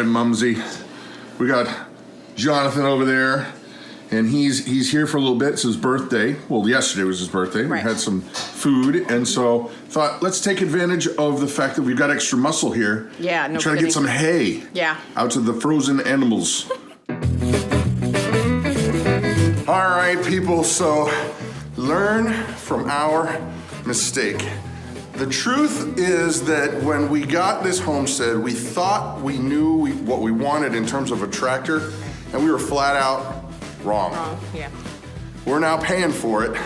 friend Mumsy. We got Jonathan over there, and he's here for a little bit. It's his birthday. Well, yesterday was his birthday. Right. We had some food, and so thought, let's take advantage of the fact that we've got extra muscle here. Yeah, no Try to get some hay. Yeah. Out to the frozen animals. All right, people, so learn from our mistake. The truth is that when we got this homestead, we thought we knew what we wanted in terms of a tractor, and we were flat out wrong. Yeah. We're now paying for it,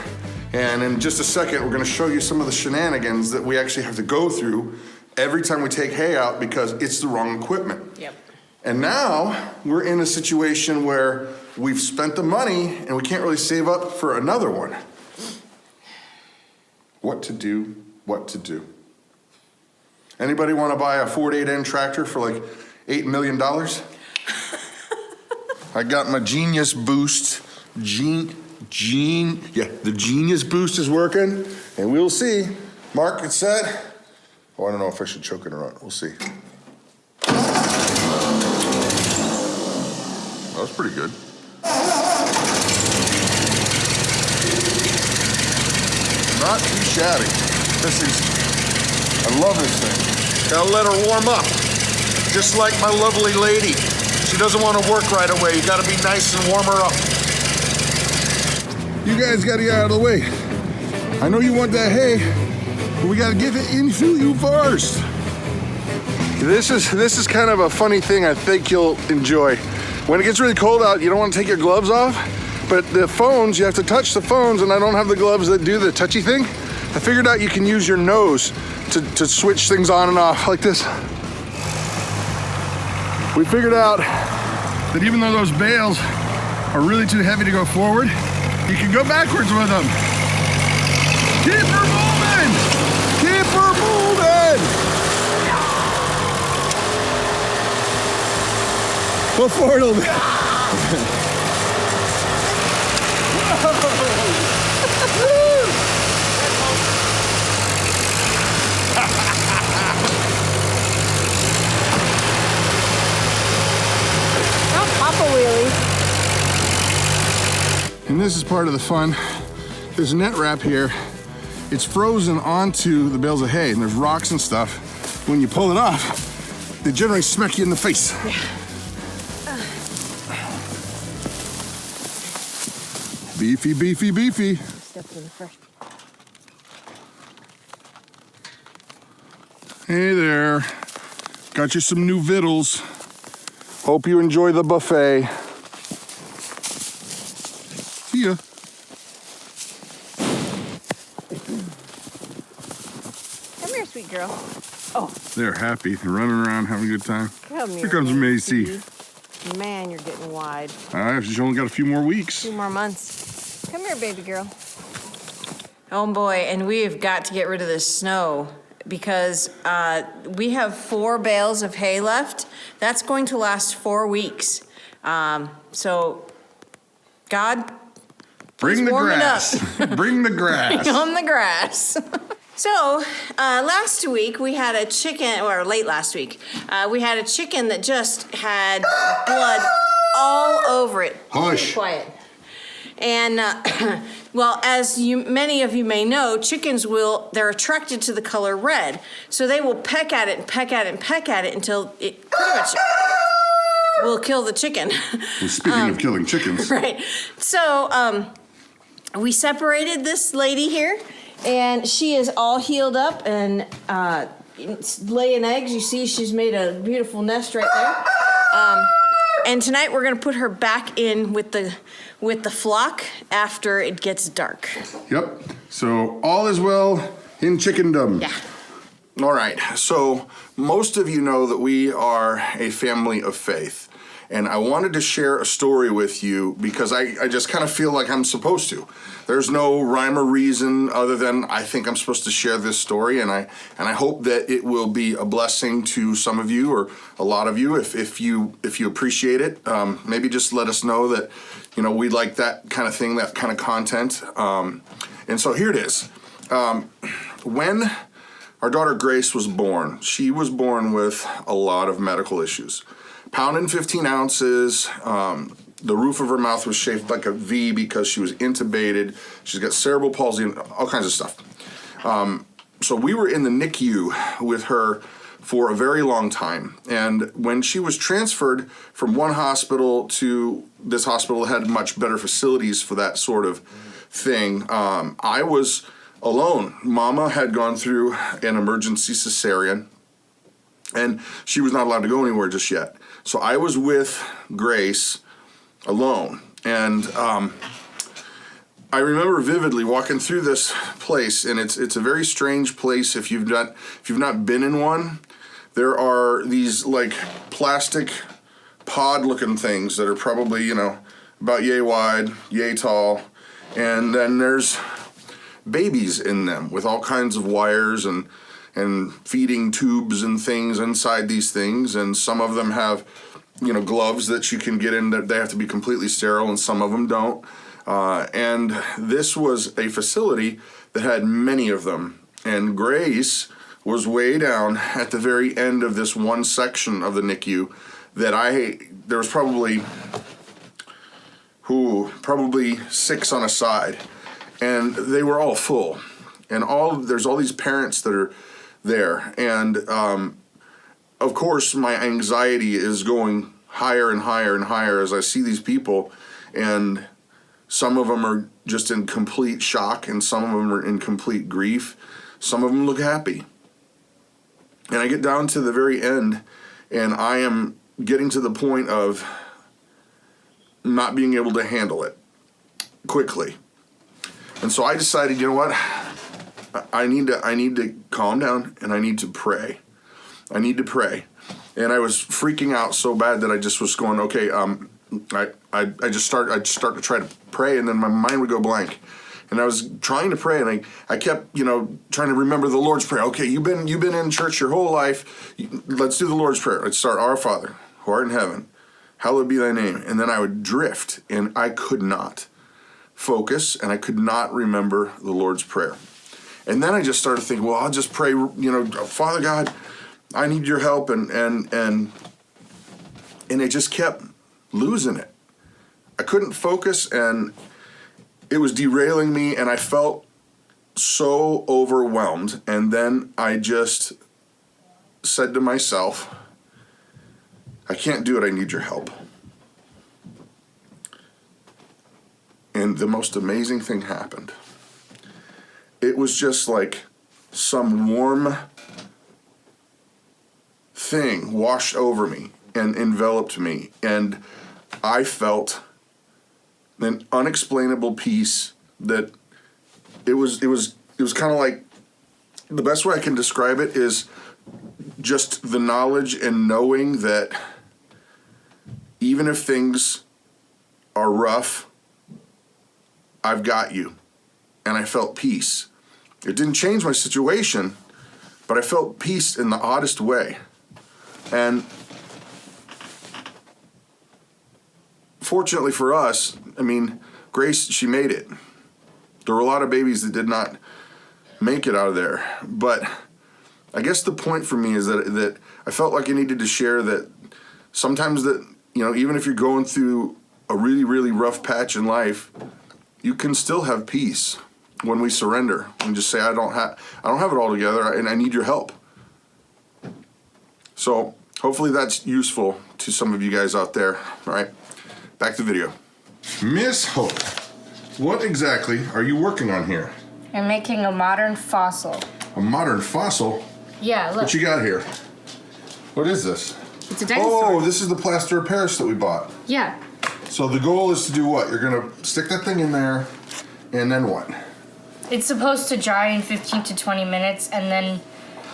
and in just a second, we're gonna show you some of the shenanigans that we actually have to go through every time we take hay out because it's the wrong equipment. Yep. And now we're in a situation where we've spent the money and we can't really save up for another one. What to do, what to do. Anybody want to buy a 48N tractor for like $8 million? I got my Genius Boost. The Genius Boost is working, and we'll see. Mark, it's set. Oh, I don't know if I should choke it or not. We'll see. That was pretty good. Not too shabby. I love this thing. Gotta let her warm up. Just like my lovely lady. She doesn't want to work right away. You gotta be nice and warm her up. You guys gotta get out of the way. I know you want that hay, but we gotta get it into you first. This is kind of a funny thing I think you'll enjoy. When it gets really cold out, you don't want to take your gloves off, but the phones, you have to touch the phones, and I don't have the gloves that do the touchy thing. I figured out you can use your nose to switch things on and off like this. We figured out that even though those bales are really too heavy to go forward, you can go backwards with them. Keep her moving! Keep her moving! Go forward a little bit. Papa wheelie. And this is part of the fun. There's a net wrap here. It's frozen onto the bales of hay, and there's rocks and stuff. When you pull it off, they generally smack you in the face. Yeah. Beefy, beefy, beefy. Step in the fresh. Hey there. Got you some new vittles. Hope you enjoy the buffet. See ya. Come here, sweet girl. Oh. They're happy. They're running around having a good time. Come here. Here comes Macy. Man, you're getting wide. She's only got a few more weeks. 2 more months. Come here, baby girl. Oh boy, and we have got to get rid of this snow because we have 4 bales of hay left. That's going to last 4 weeks. So, God, Bring the warm it grass. Bring the grass. Bring on the grass. So, last week we had a chicken, or late last week, we had a chicken that just had blood all over it. Hush. Be quiet. And, well, as many of you may know, chickens they're attracted to the color red. So they will peck at it and peck at it and peck at it until it pretty much will kill the chicken. Well, speaking of killing chickens. Right. So, we separated this lady here, and she is all healed up and laying eggs. You see she's made a beautiful nest right there. And tonight we're going to put her back in with the flock after it gets dark. Yep. So all is well in chickendom. Yeah. All right. So most of you know that we are a family of faith. And I wanted to share a story with you because I just kind of feel like I'm supposed to. There's no rhyme or reason other than I think I'm supposed to share this story, and I hope that it will be a blessing to some of you or a lot of you if you appreciate it. Maybe just let us know that we like that kind of thing, that kind of content. And so here it is. When our daughter Grace was born, she was born with a lot of medical issues. pound and 15 ounces. The roof of her mouth was shaped like a V because she was intubated. She's got cerebral palsy and all kinds of stuff. So we were in the NICU with her for a very long time. And when she was transferred from one hospital to this hospital that had much better facilities for that sort of thing, I was alone. Mama had gone through an emergency cesarean, and she was not allowed to go anywhere just yet. So I was with Grace alone. And I remember vividly walking through this place, and it's a very strange place if you've not been in one. There are these like plastic pod looking things that are probably, you know, about yay wide, yay tall, and then there's babies in them with all kinds of wires and feeding tubes and things inside these things, and some of them have, you know, gloves that you can get in that they have to be completely sterile, and some of them don't. And this was a facility that had many of them, and Grace was way down at the very end of this one section of the NICU that there was probably 6 on a side, and they were all full, and there's all these parents that are there, and of course my anxiety is going higher and higher and higher as I see these people, and some of them are just in complete shock, and some of them are in complete grief. Some of them look happy. And I get down to the very end, and I am getting to the point of not being able to handle it quickly. And so I decided, you know what? I need to calm down, and I need to pray. I need to pray. And I was freaking out so bad that I just was going, okay, I'd start to try to pray, and then my mind would go blank. And I was trying to pray, and I kept, you know, trying to remember the Lord's Prayer. Okay, you've been in church your whole life. Let's do the Lord's Prayer. Let's start, Our Father, who art in heaven, hallowed be thy name. And then I would drift, and I could not focus, and I could not remember the Lord's Prayer. And then I just started thinking, well, I'll just pray, you know, Father God, I need your help, and I just kept losing it. I couldn't focus, and it was derailing me, and I felt so overwhelmed. And then I just said to myself, I can't do it, I need your help. And the most amazing thing happened. It was just like some warm thing washed over me and enveloped me, and I felt an unexplainable peace that it was kind of like, the best way I can describe it is just the knowledge and knowing that even if things are rough, I've got you. And I felt peace. It didn't change my situation, but I felt peace in the oddest way. And fortunately for us, I mean, Grace, she made it. There were a lot of babies that did not make it out of there. But I guess the point for me is that I felt like I needed to share that sometimes that, you know, even if you're going through a really, really rough patch in life, you can still have peace when we surrender and just say, I don't have it all together, and I need your help. So hopefully that's useful to some of you guys out there. All right, back to the video. Miss Hope, what exactly are you working on here? I'm making a modern fossil. A modern fossil? Yeah, look. What you got here? What is this? It's a dinosaur. Oh, this is the plaster of Paris that we bought. Yeah. So the goal is to do what? You're going to stick that thing in there, and then what? It's supposed to dry in 15 to 20 minutes, and then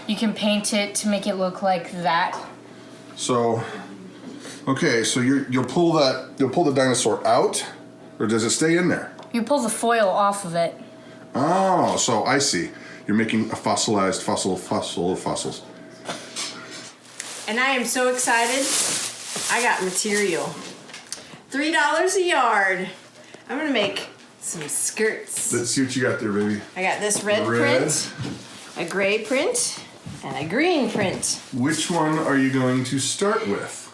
you can paint it to make it look like that. So, okay, so you'll pull the dinosaur out, or does it stay in there? You pull the foil off of it. Oh, so I see. You're making a fossilized fossil of fossils. And I am so excited. I got material. $3 a yard. I'm gonna make some skirts. Let's see what you got there, baby. I got this red print, a gray print, and a green print. Which one are you going to start with?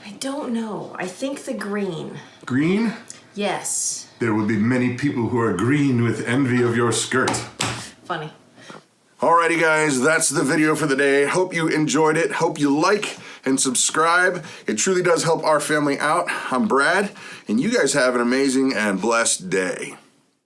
I don't know. I think the green. Green? Yes. There will be many people who are green with envy of your skirt. Funny. Alrighty guys, that's the video for the day. Hope you enjoyed it. Hope you like and subscribe. It truly does help our family out. I'm Brad, and you guys have an amazing and blessed day.